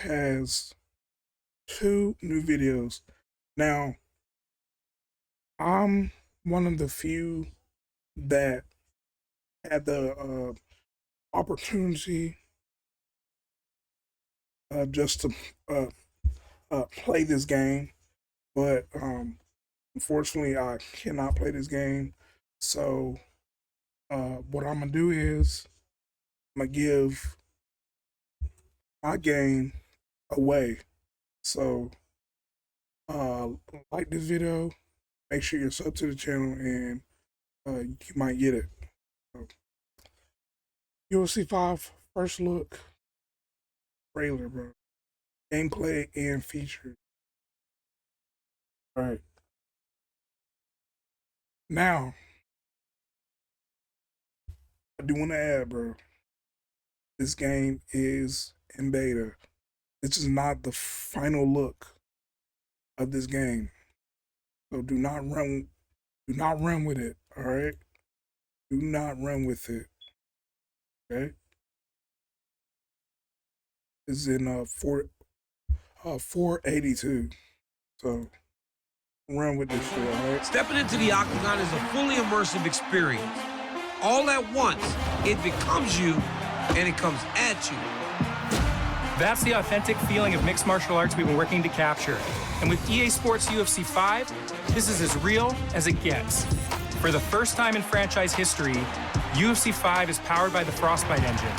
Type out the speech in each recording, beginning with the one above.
has 2 new videos. Now, I'm one of the few that had the opportunity just to play this game, but unfortunately, I cannot play this game. So, what I'm gonna do is I'm gonna give my game away. So, uh, like this video, make sure you're sub to the channel, and you might get it. So, UFC 5 first look trailer, bro. Gameplay and features. All right. Now, I do want to add, bro, this game is in beta. This is not the final look of this game. So do not run with it, all right? Do not run with it. Okay? It's in 482. So run with this shit, all right? Stepping into the octagon is a fully immersive experience. All at once, it becomes you and it comes at you. That's the authentic feeling of mixed martial arts we've been working to capture. And with EA Sports UFC 5, this is as real as it gets. For the first time in franchise history, UFC 5 is powered by the Frostbite engine.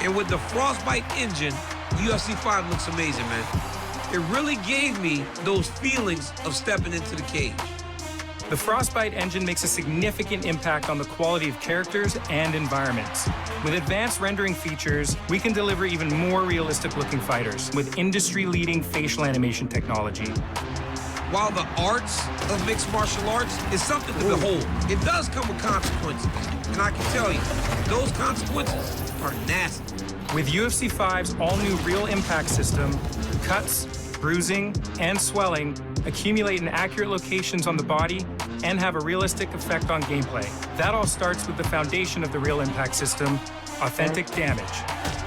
And with the Frostbite engine, UFC 5 looks amazing, man. It really gave me those feelings of stepping into the cage. The Frostbite engine makes a significant impact on the quality of characters and environments. With advanced rendering features, we can deliver even more realistic-looking fighters with industry-leading facial animation technology. While the arts of mixed martial arts is something to behold, it does come with consequences. And I can tell you, those consequences are nasty. With UFC 5's all-new Real Impact system, cuts, bruising, and swelling accumulate in accurate locations on the body and have a realistic effect on gameplay. That all starts with the foundation of the Real Impact system, authentic damage.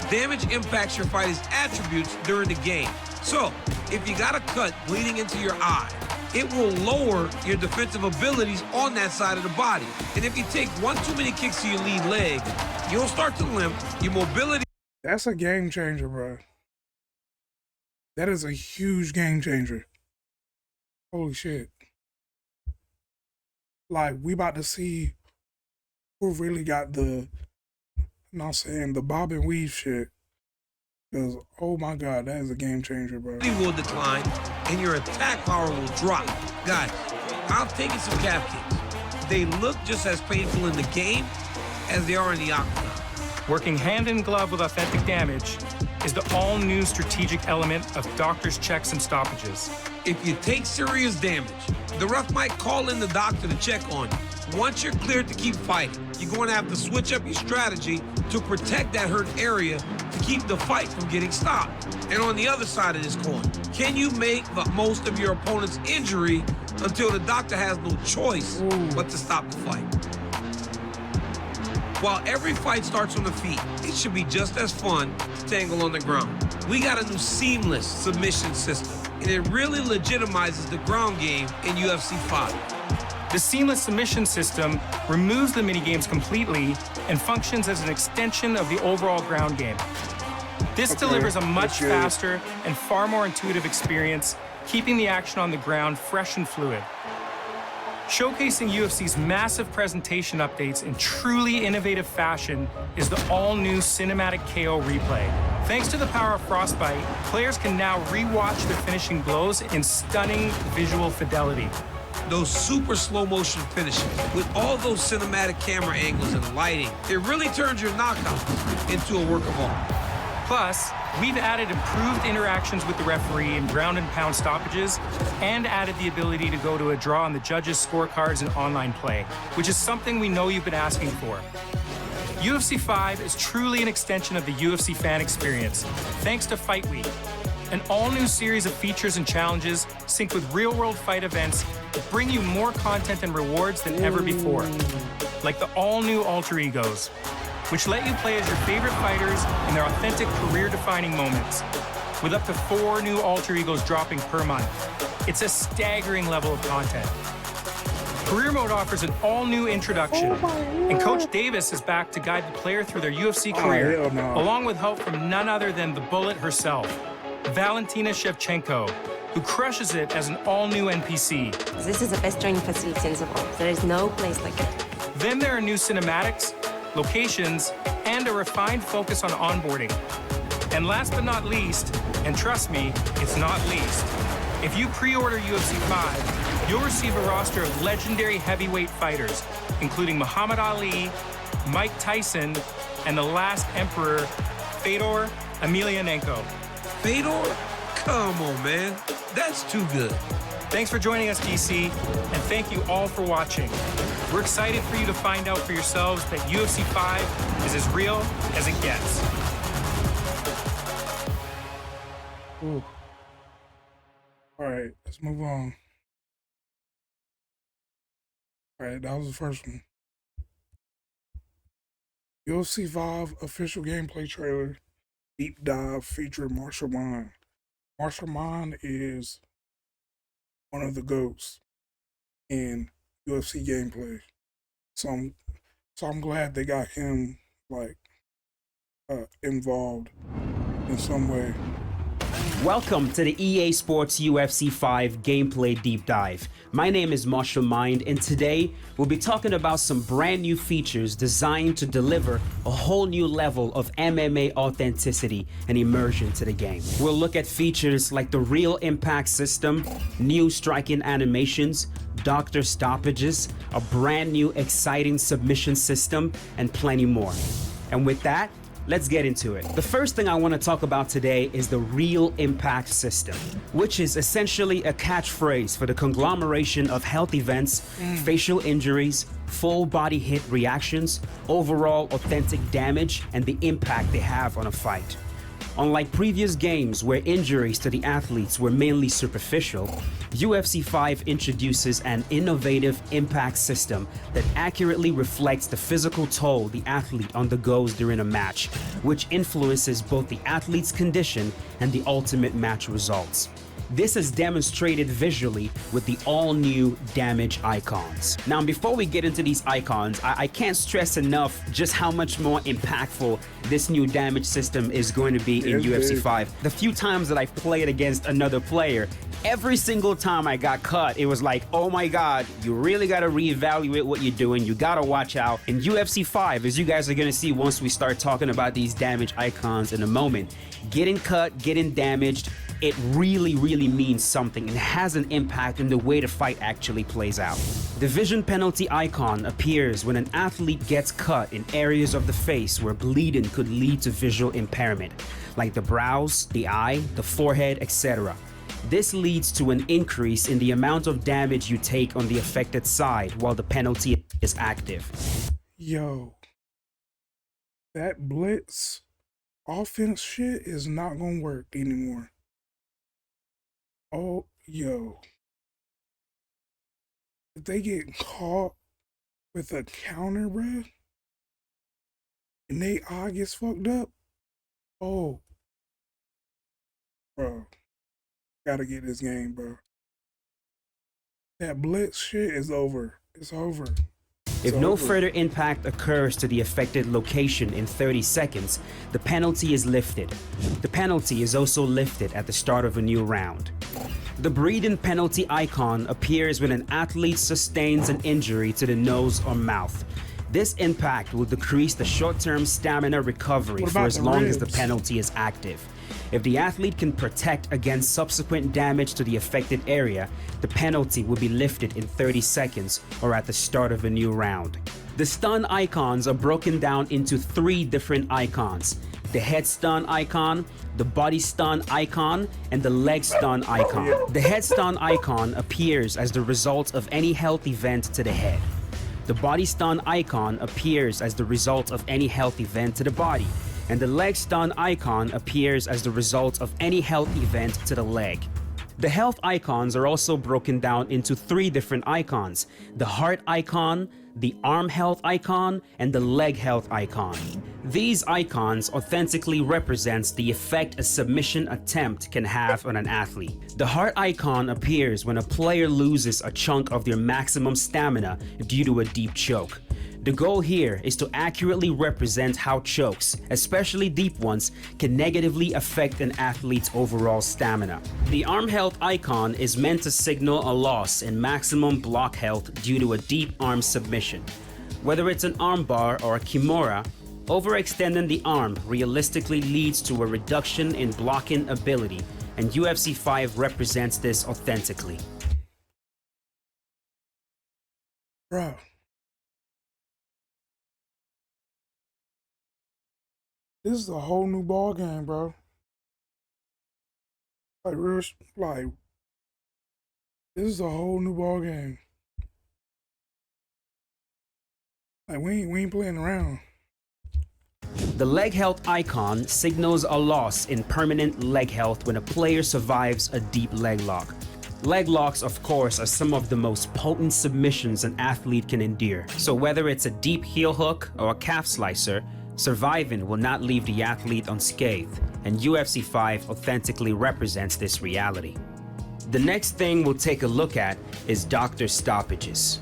Damage impacts your fighter's attributes during the game. So, if you got a cut bleeding into your eye, it will lower your defensive abilities on that side of the body. And if you take one too many kicks to your lead leg, you'll start to limp, your mobility... That's a game changer, bro. That is a huge game changer. Holy shit. Like, we about to see who really got the, not saying, the bob and weave shit. Because, oh my God, that is a game changer, bro. ...will decline, and your attack power will drop. Guys, I've taken some calf kicks. They look just as painful in the game as they are in the octagon. Working hand in glove with authentic damage is the all-new strategic element of doctor's checks and stoppages. If you take serious damage, the ref might call in the doctor to check on you. Once you're cleared to keep fighting, you're going to have to switch up your strategy to protect that hurt area to keep the fight from getting stopped. And on the other side of this coin, can you make the most of your opponent's injury until the doctor has no choice but to stop the fight? While every fight starts on the feet, it should be just as fun to tangle on the ground. We got a new seamless submission system, and it really legitimizes the ground game in UFC 5. The seamless submission system removes the minigames completely and functions as an extension of the overall ground game. This delivers a much faster and far more intuitive experience, keeping the action on the ground fresh and fluid. Showcasing UFC's massive presentation updates in truly innovative fashion is the all-new Cinematic KO replay. Thanks to the power of Frostbite, players can now re-watch their finishing blows in stunning visual fidelity. Those super slow-motion finishes, with all those cinematic camera angles and lighting, it really turns your knockouts into a work of art. Plus, we've added improved interactions with the referee in ground and pound stoppages and added the ability to go to a draw on the judges' scorecards in online play, which is something we know you've been asking for. UFC 5 is truly an extension of the UFC fan experience, thanks to Fight Week, an all-new series of features and challenges synced with real-world fight events that bring you more content and rewards than ever before, like the all-new Alter Egos, which let you play as your favorite fighters in their authentic career-defining moments. with up to 4 new alter egos dropping per month. It's a staggering level of content. Career Mode offers an all-new introduction, and Coach Davis is back to guide the player through their UFC career, along with help from none other than the Bullet herself, Valentina Shevchenko, who crushes it as an all-new NPC. This is the best training facility in the world. There is no place like it. Then there are new cinematics, locations, and a refined focus on onboarding. And last but not least, and trust me, it's not least, if you pre-order UFC 5, you'll receive a roster of legendary heavyweight fighters, including Muhammad Ali, Mike Tyson, and the last emperor, Fedor Emelianenko. Fedor? Come on, man. That's too good. Thanks for joining us, DC, and thank you all for watching. We're excited for you to find out for yourselves that UFC 5 is as real as it gets. Ooh. All right, let's move on. All right, that was the first one. UFC 5 official gameplay trailer, deep dive featuring Marshall Mind. Marshall Mind is one of the GOATs in UFC gameplay. So I'm glad they got him involved in some way. Welcome to the EA Sports UFC 5 gameplay deep dive. My name is Marshall Mind, and today we'll be talking about some brand new features designed to deliver a whole new level of MMA authenticity and immersion to the game. We'll look at features like the real impact system, new striking animations, doctor stoppages, a brand new exciting submission system, and plenty more. And with that, let's get into it. The first thing I want to talk about today is the real impact system, which is essentially a catchphrase for the conglomeration of health events, facial injuries, full body hit reactions, overall authentic damage, and the impact they have on a fight. Unlike previous games where injuries to the athletes were mainly superficial, UFC 5 introduces an innovative impact system that accurately reflects the physical toll the athlete undergoes during a match, which influences both the athlete's condition and the ultimate match results. This is demonstrated visually with the all-new damage icons. Now, before we get into these icons, I can't stress enough just how much more impactful this new damage system is going to be in UFC 5. The few times that I've played against another player, every single time I got cut, it was like, oh my God, you really got to reevaluate what you're doing. You got to watch out. In UFC 5, as you guys are going to see once we start talking about these damage icons in a moment, getting cut, getting damaged, it really means something and has an impact in the way the fight actually plays out. The vision penalty icon appears when an athlete gets cut in areas of the face where bleeding could lead to visual impairment, like the brows, the eye, the forehead, etc. This leads to an increase in the amount of damage you take on the affected side while the penalty is active. Yo, that blitz offense shit is not gonna work anymore. Oh, yo. If they get caught with a counter, bruh, and they eye gets fucked up, oh, bro, gotta get this game, bro. That blitz shit is over. It's over. If no further impact occurs to the affected location in 30 seconds, the penalty is lifted. The penalty is also lifted at the start of a new round. The breathing penalty icon appears when an athlete sustains an injury to the nose or mouth. This impact will decrease the short-term stamina recovery for as long as the penalty is active. If the athlete can protect against subsequent damage to the affected area, the penalty will be lifted in 30 seconds or at the start of a new round. The stun icons are broken down into 3 different icons: the head stun icon, the body stun icon, and the leg stun icon. The head stun icon appears as the result of any health event to the head. The body stun icon appears as the result of any health event to the body, and the leg stun icon appears as the result of any health event to the leg. The health icons are also broken down into 3 different icons: the heart icon, the arm health icon, and the leg health icon. These icons authentically represents the effect a submission attempt can have on an athlete. The heart icon appears when a player loses a chunk of their maximum stamina due to a deep choke. The goal here is to accurately represent how chokes, especially deep ones, can negatively affect an athlete's overall stamina. The arm health icon is meant to signal a loss in maximum block health due to a deep arm submission. Whether it's an armbar or a kimura, overextending the arm realistically leads to a reduction in blocking ability, and UFC 5 represents this authentically. Bro. This is a whole new ball game, bro. Like, this is a whole new ball game. Like, we ain't playing around. The leg health icon signals a loss in permanent leg health when a player survives a deep leg lock. Leg locks, of course, are some of the most potent submissions an athlete can endure. So whether it's a deep heel hook or a calf slicer, surviving will not leave the athlete unscathed, and UFC 5 authentically represents this reality. The next thing we'll take a look at is doctor stoppages.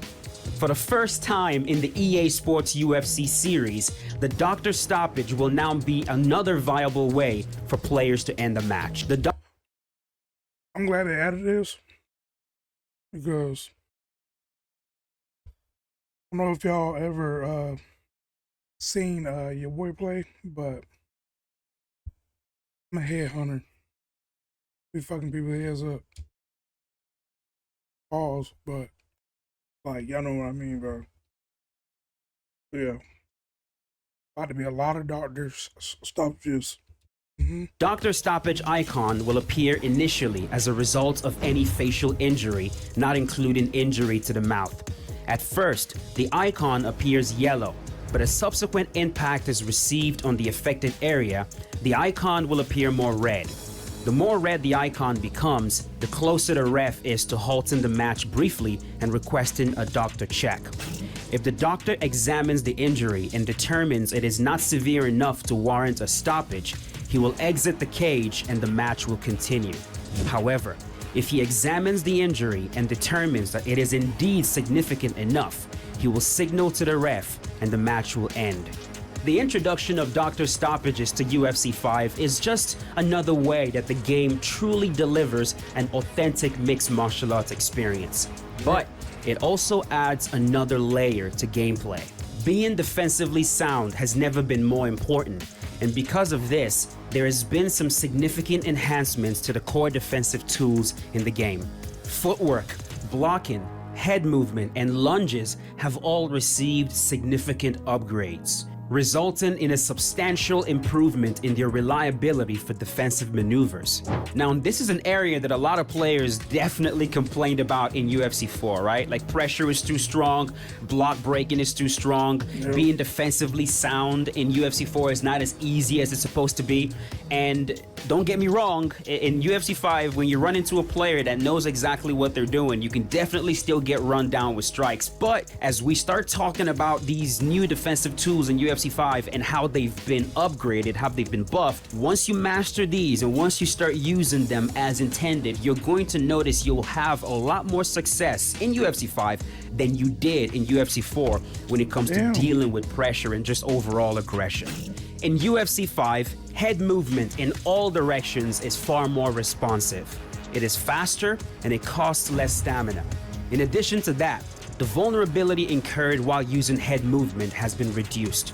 For the first time in the EA Sports UFC series, the doctor stoppage will now be another viable way for players to end the match. I'm glad they added this because I don't know if y'all ever seen your boy play, but I'm a headhunter. Be fucking people heads up. Pause, but like y'all know what I mean, bro. Yeah. About to be a lot of doctors stoppages. Doctor stoppage icon will appear initially as a result of any facial injury, not including injury to the mouth. At first, the icon appears yellow, but as subsequent impact is received on the affected area, the icon will appear more red. The more red the icon becomes, the closer the ref is to halting the match briefly and requesting a doctor check. If the doctor examines the injury and determines it is not severe enough to warrant a stoppage, he will exit the cage and the match will continue. However, if he examines the injury and determines that it is indeed significant enough, he will signal to the ref and the match will end. The introduction of doctor stoppages to UFC 5 is just another way that the game truly delivers an authentic mixed martial arts experience. But it also adds another layer to gameplay. Being defensively sound has never been more important, and because of this, there has been some significant enhancements to the core defensive tools in the game. Footwork, blocking, head movement, and lunges have all received significant upgrades, resulting in a substantial improvement in their reliability for defensive maneuvers. Now, this is an area that a lot of players definitely complained about in UFC 4, right? Like pressure is too strong, block breaking is too strong, being defensively sound in UFC 4 is not as easy as it's supposed to be. And don't get me wrong, in UFC 5, when you run into a player that knows exactly what they're doing, you can definitely still get run down with strikes. But as we start talking about these new defensive tools in UFC 5 and how they've been upgraded, how they've been buffed, once you master these and once you start using them as intended, you're going to notice you'll have a lot more success in UFC 5 than you did in UFC 4 when it comes to dealing with pressure and just overall aggression. In UFC 5, head movement in all directions is far more responsive. It is faster and it costs less stamina. In addition to that, the vulnerability incurred while using head movement has been reduced.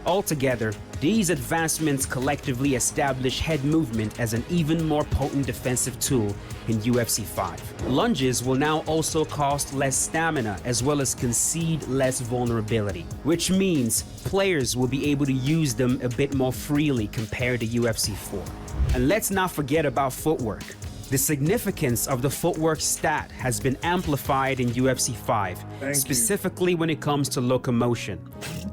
Altogether, these advancements collectively establish head movement as an even more potent defensive tool in UFC 5. Lunges will now also cost less stamina as well as concede less vulnerability, which means players will be able to use them a bit more freely compared to UFC 4. And let's not forget about footwork. The significance of the footwork stat has been amplified in UFC 5, specifically when it comes to locomotion.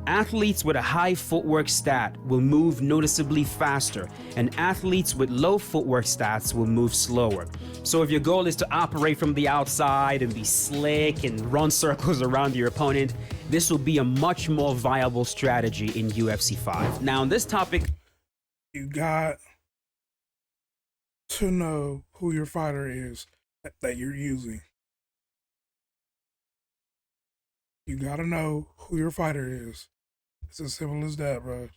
Athletes with a high footwork stat will move noticeably faster, and athletes with low footwork stats will move slower. So if your goal is to operate from the outside and be slick and run circles around your opponent, this will be a much more viable strategy in UFC 5. Now, on this topic, you got to know who your fighter is that you're using. You gotta know who your fighter is. It's as simple as that, bro.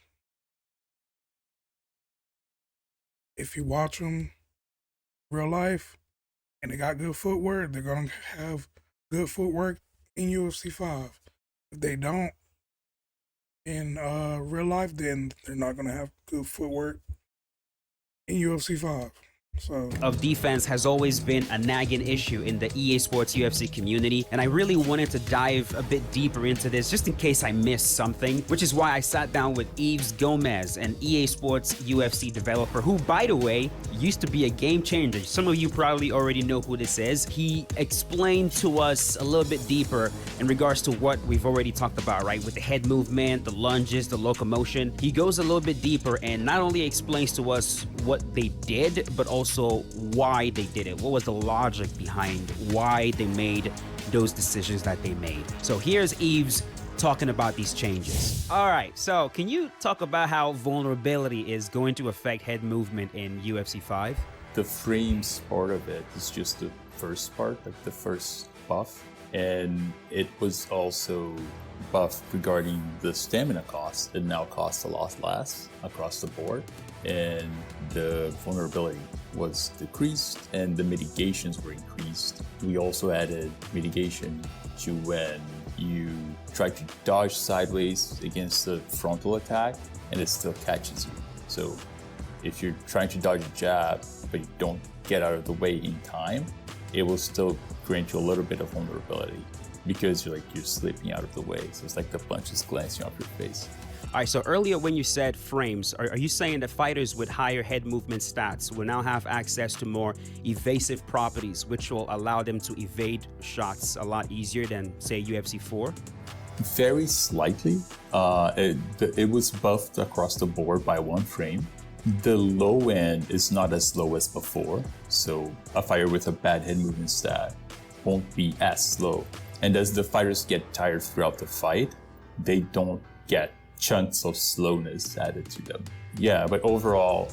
If you watch them real life and they got good footwork, they're gonna have good footwork in UFC 5. If they don't in real life, then they're not gonna have good footwork in UFC 5. Of defense has always been a nagging issue in the EA Sports UFC community, and I really wanted to dive a bit deeper into this just in case I missed something, which is why I sat down with Yves Gomez, an EA Sports UFC developer who, by the way, used to be a game changer. Some of you probably already know who this is. He explained to us a little bit deeper in regards to what we've already talked about, right? With the head movement, the lunges, the locomotion. He goes a little bit deeper and not only explains to us what they did, but also why they did it. What was the logic behind why they made those decisions that they made? So here's Yves talking about these changes. All right, so can you talk about how vulnerability is going to affect head movement in UFC 5? The frames part of it is just the first part, like the first buff. And it was also buffed regarding the stamina cost. It now costs a lot less across the board. And the vulnerability was decreased and the mitigations were increased. We also added mitigation to when you try to dodge sideways against the frontal attack and it still catches you. So if you're trying to dodge a jab but you don't get out of the way in time, it will still grant you a little bit of vulnerability because you're slipping out of the way. So it's like the punch is glancing off your face. All right, so earlier when you said frames, are you saying that fighters with higher head movement stats will now have access to more evasive properties, which will allow them to evade shots a lot easier than, say, UFC 4? Very slightly. It was buffed across the board by 1 frame. The low end is not as low as before, so a fighter with a bad head movement stat won't be as slow. And as the fighters get tired throughout the fight, they don't get chunks of slowness added to them. Yeah, but overall,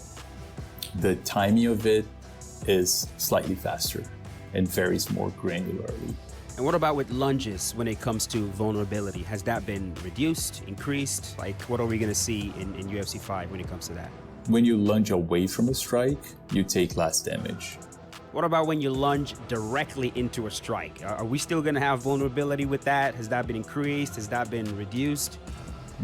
the timing of it is slightly faster and varies more granularly. And what about with lunges when it comes to vulnerability? Has that been reduced, increased? Like, what are we going to see in UFC 5 when it comes to that? When you lunge away from a strike, you take less damage. What about when you lunge directly into a strike? Are we still going to have vulnerability with that? Has that been increased? Has that been reduced?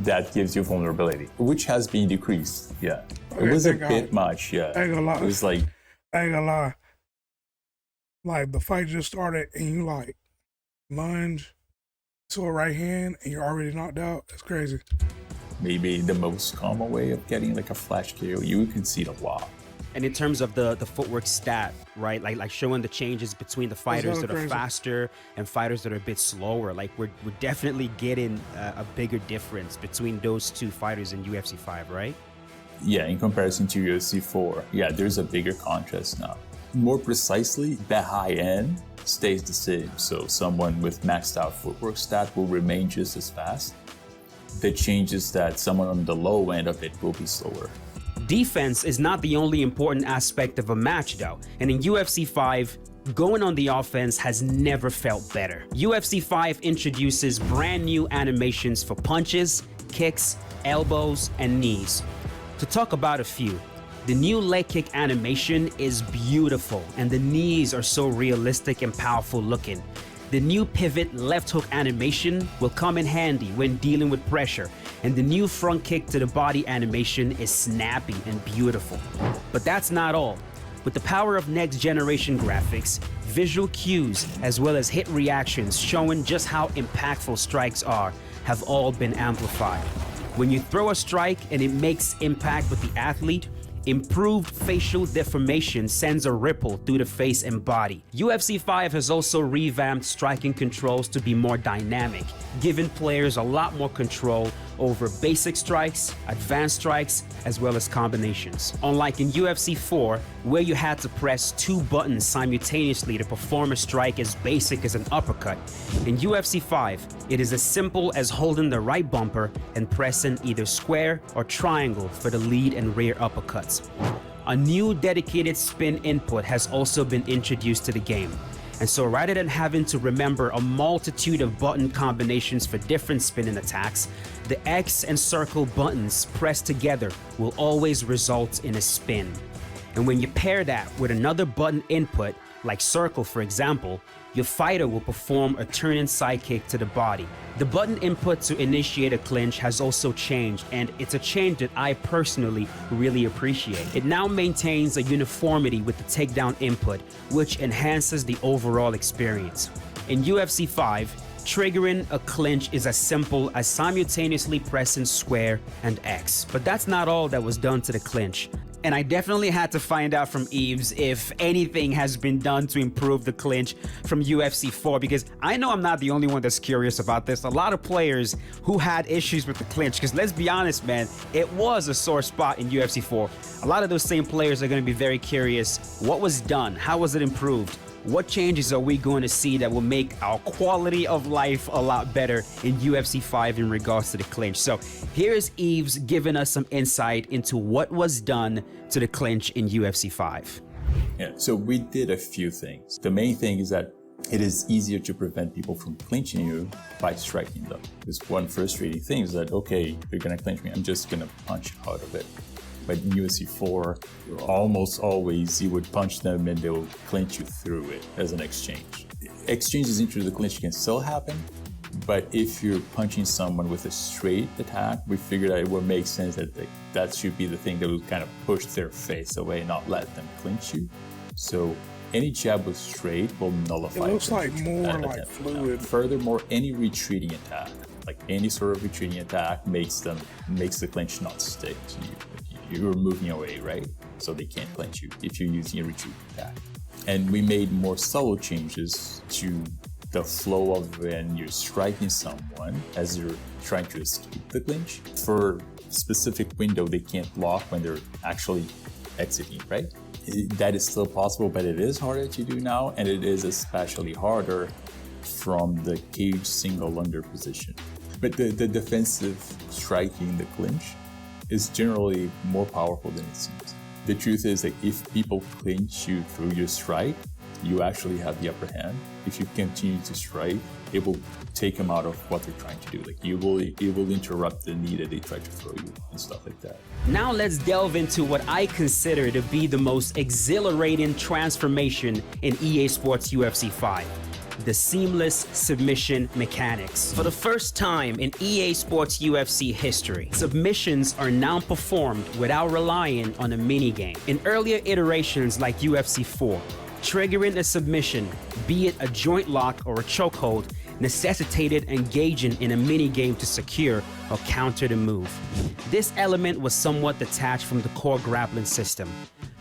That gives you vulnerability, which has been decreased. Yeah, okay, it was a bit much. Yeah, I ain't gonna lie. It was like, I ain't gonna lie. Like the fight just started and you lunge to a right hand and you're already knocked out. That's crazy. Maybe the most common way of getting a flash KO. You can see the wow. And in terms of the footwork stat, right? Like showing the changes between the fighters that are faster and fighters that are a bit slower. Like we're definitely getting a bigger difference between those two fighters in UFC 5, right? Yeah, in comparison to UFC 4, yeah, there's a bigger contrast now. More precisely, the high end stays the same. So someone with maxed out footwork stat will remain just as fast. The change is that someone on the low end of it will be slower. Defense is not the only important aspect of a match though, and in UFC 5, going on the offense has never felt better. UFC 5 introduces brand new animations for punches, kicks, elbows, and knees. To talk about a few, the new leg kick animation is beautiful and the knees are so realistic and powerful looking. The new pivot left hook animation will come in handy when dealing with pressure, and the new front kick to the body animation is snappy and beautiful. But that's not all. With the power of next generation graphics, visual cues, as well as hit reactions showing just how impactful strikes are, have all been amplified. When you throw a strike and it makes impact with the athlete, Improved facial deformation sends a ripple through the face and body. UFC 5 has also revamped striking controls to be more dynamic, giving players a lot more control over basic strikes, advanced strikes, as well as combinations. Unlike in UFC 4, where you had to press 2 buttons simultaneously to perform a strike as basic as an uppercut, in UFC 5, it is as simple as holding the right bumper and pressing either square or triangle for the lead and rear uppercuts. A new dedicated spin input has also been introduced to the game. And so rather than having to remember a multitude of button combinations for different spinning attacks, the X and circle buttons pressed together will always result in a spin. And when you pair that with another button input, like circle for example, your fighter will perform a turning sidekick to the body. The button input to initiate a clinch has also changed, and it's a change that I personally really appreciate. It now maintains a uniformity with the takedown input, which enhances the overall experience. In UFC 5, triggering a clinch is as simple as simultaneously pressing square and X. But that's not all that was done to the clinch. And I definitely had to find out from Eves if anything has been done to improve the clinch from UFC 4, because I know I'm not the only one that's curious about this. A lot of players who had issues with the clinch, because let's be honest, man, it was a sore spot in UFC 4. A lot of those same players are going to be very curious. What was done? How was it improved? What changes are we going to see that will make our quality of life a lot better in UFC 5 in regards to the clinch? So here's Eves giving us some insight into what was done to the clinch in UFC 5. Yeah, so we did a few things. The main thing is that it is easier to prevent people from clinching you by striking them. Because one frustrating thing is that, okay, you're going to clinch me, I'm just going to punch out of it. But in UFC 4, almost always you would punch them and they'll clinch you through it as an exchange. Exchanges into the clinch can still happen, but if you're punching someone with a straight attack, we figured out it would make sense that that should be the thing that would kind of push their face away, not let them clinch you. So any jab with straight will nullify. It looks like more that like attempt. fluid. Furthermore, any retreating attack, like any sort of retreating attack, makes the clinch not stick to you. You're moving away, right? So they can't clinch you if you're using a retreat attack. And we made more subtle changes to the flow of when you're striking someone as you're trying to escape the clinch. For a specific window, they can't block when they're actually exiting, right? That is still possible, but it is harder to do now, and it is especially harder from the cage single under position. But the defensive striking the clinch is generally more powerful than it seems. The truth is that if people clinch you through your strike, you actually have the upper hand. If you continue to strike, it will take them out of what they're trying to do. Like it will interrupt the knee that they try to throw you and stuff like that. Now let's delve into what I consider to be the most exhilarating transformation in EA Sports UFC 5. The seamless submission mechanics. For the first time in EA Sports UFC history, submissions are now performed without relying on a minigame. In earlier iterations like UFC 4, triggering a submission, be it a joint lock or a chokehold, necessitated engaging in a minigame to secure or counter the move. This element was somewhat detached from the core grappling system.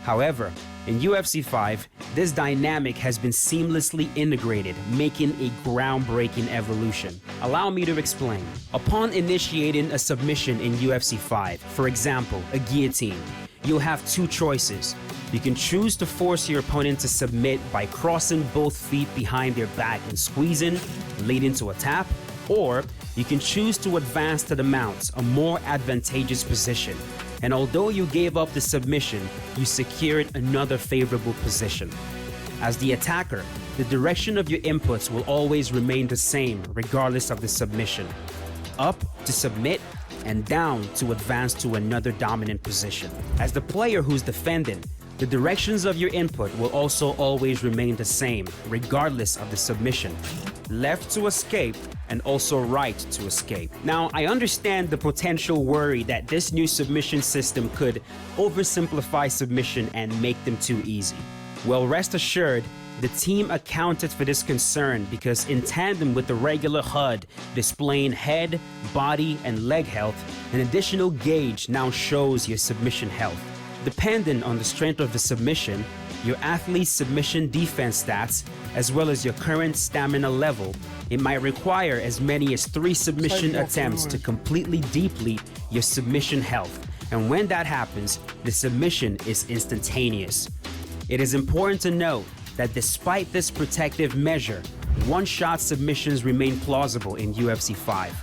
However, in UFC 5, this dynamic has been seamlessly integrated, making a groundbreaking evolution. Allow me to explain. Upon initiating a submission in UFC 5, for example, a guillotine, you'll have two choices. You can choose to force your opponent to submit by crossing both feet behind their back and squeezing, leading to a tap, or you can choose to advance to the mount, a more advantageous position. And although you gave up the submission, you secured another favorable position. As the attacker, the direction of your inputs will always remain the same regardless of the submission. Up to submit, and down to advance to another dominant position. As the player who's defending, the directions of your input will also always remain the same, regardless of the submission. Left to escape, and also right to escape. Now, I understand the potential worry that this new submission system could oversimplify submission and make them too easy. Well, rest assured, the team accounted for this concern because in tandem with the regular HUD displaying head, body, and leg health, an additional gauge now shows your submission health. Depending on the strength of the submission, your athlete's submission defense stats, as well as your current stamina level, it might require as many as 3 submission attempts to completely deplete your submission health. And when that happens, the submission is instantaneous. It is important to note that despite this protective measure, one-shot submissions remain plausible in UFC 5.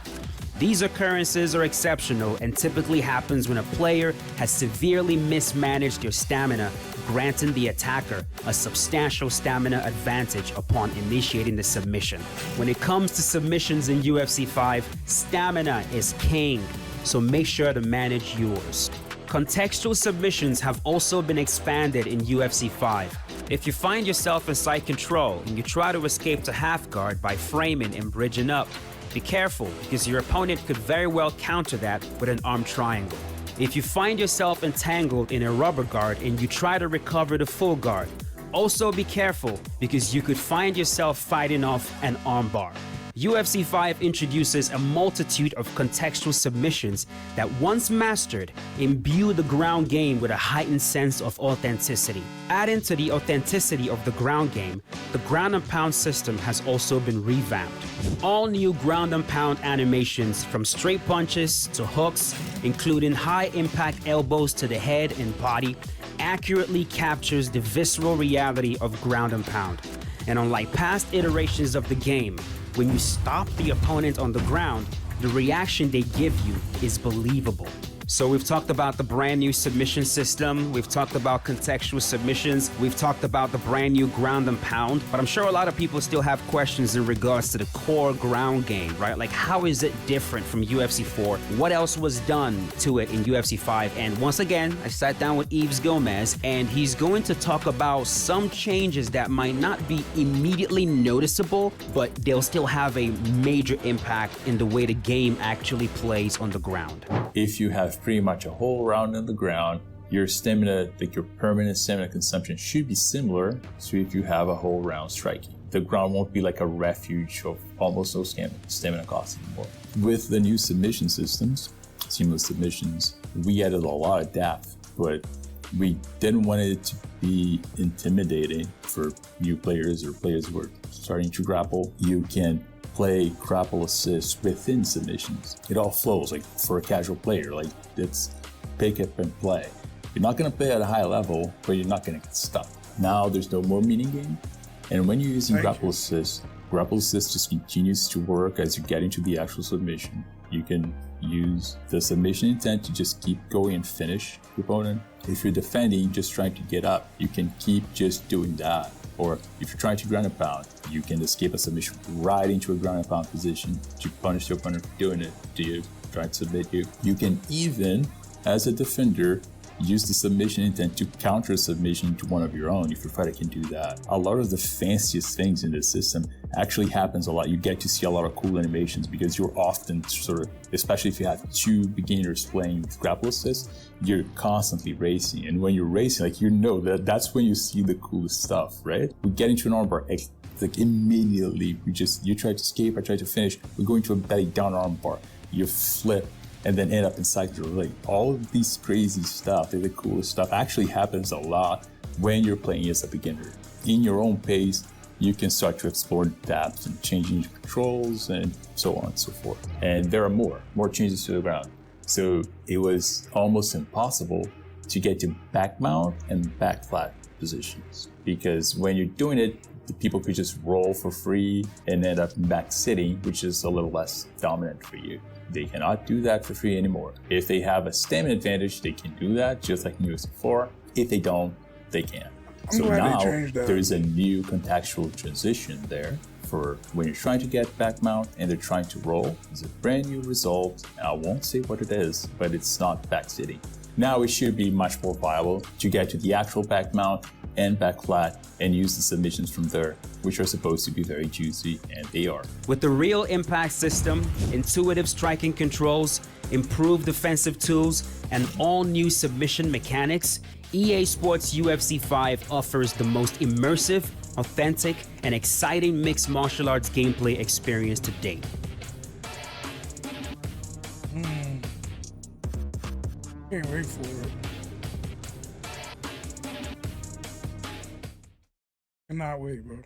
These occurrences are exceptional and typically happens when a player has severely mismanaged their stamina, granting the attacker a substantial stamina advantage upon initiating the submission. When it comes to submissions in UFC 5, stamina is king, so make sure to manage yours. Contextual submissions have also been expanded in UFC 5. If you find yourself in side control and you try to escape to half guard by framing and bridging up, be careful because your opponent could very well counter that with an arm triangle. If you find yourself entangled in a rubber guard and you try to recover the full guard, also be careful because you could find yourself fighting off an arm bar. UFC 5 introduces a multitude of contextual submissions that, once mastered, imbue the ground game with a heightened sense of authenticity. Adding to the authenticity of the ground game, the ground and pound system has also been revamped. All new ground and pound animations, from straight punches to hooks, including high-impact elbows to the head and body, accurately captures the visceral reality of ground and pound. And unlike past iterations of the game, when you stop the opponent on the ground, the reaction they give you is believable. So we've talked about the brand new submission system, we've talked about contextual submissions, we've talked about the brand new ground and pound, but I'm sure a lot of people still have questions in regards to the core ground game, right? Like, how is it different from UFC 4? What else was done to it in UFC 5? And once again, I sat down with Yves Gomez, and he's going to talk about some changes that might not be immediately noticeable, but they'll still have a major impact in the way the game actually plays on the ground. If you have pretty much a whole round on the ground, your stamina, like your permanent stamina consumption, should be similar to if you have a whole round striking. The ground won't be like a refuge of almost no stamina cost anymore. With the new submission systems, seamless submissions, we added a lot of depth, but we didn't want it to be intimidating for new players or players who are starting to grapple. You can play grapple assist within submissions. It all flows, like for a casual player, like it's pick up and play. You're not gonna play at a high level, but you're not gonna get stuck. Now there's no more mini game. And when you're using grapple assist just continues to work as you get into the actual submission. You can use the submission intent to just keep going and finish the opponent. If you're defending, just trying to get up, you can keep just doing that. Or if you're trying to ground and pound, you can escape a submission right into a ground and pound position to punish your opponent for doing it, to try to submit you. You can even, as a defender, use the submission intent to counter a submission to one of your own if your fighter can do that. A lot of the fanciest things in this system actually happens a lot. You get to see a lot of cool animations because you're often sort of, especially if you have two beginners playing with grapple assist, you're constantly racing. And when you're racing, like, you know that's when you see the coolest stuff, right? We get into an armbar, like immediately you try to escape, I try to finish, we go into a belly down armbar, you flip, and then end up inside your leg. All of these crazy stuff, the coolest stuff, actually happens a lot when you're playing as a beginner. In your own pace, you can start to explore depths and changing controls and so on and so forth. And there are more changes to the ground. So it was almost impossible to get to back mount and back flat positions, because when you're doing it, the people could just roll for free and end up back sitting, which is a little less dominant for you. They cannot do that for free anymore. If they have a stamina advantage, they can do that, just like in UFC 4. If they don't, they can't. So now there is a new contextual transition there for when you're trying to get back mount and they're trying to roll. It's a brand new result. I won't say what it is, but it's not back sitting. Now it should be much more viable to get to the actual back mount and back flat and use the submissions from there, which are supposed to be very juicy, and they are. With the real impact system, intuitive striking controls, improved defensive tools, and all new submission mechanics, EA Sports UFC 5 offers the most immersive, authentic, and exciting mixed martial arts gameplay experience to date. Can't wait for it. cannot wait, bro.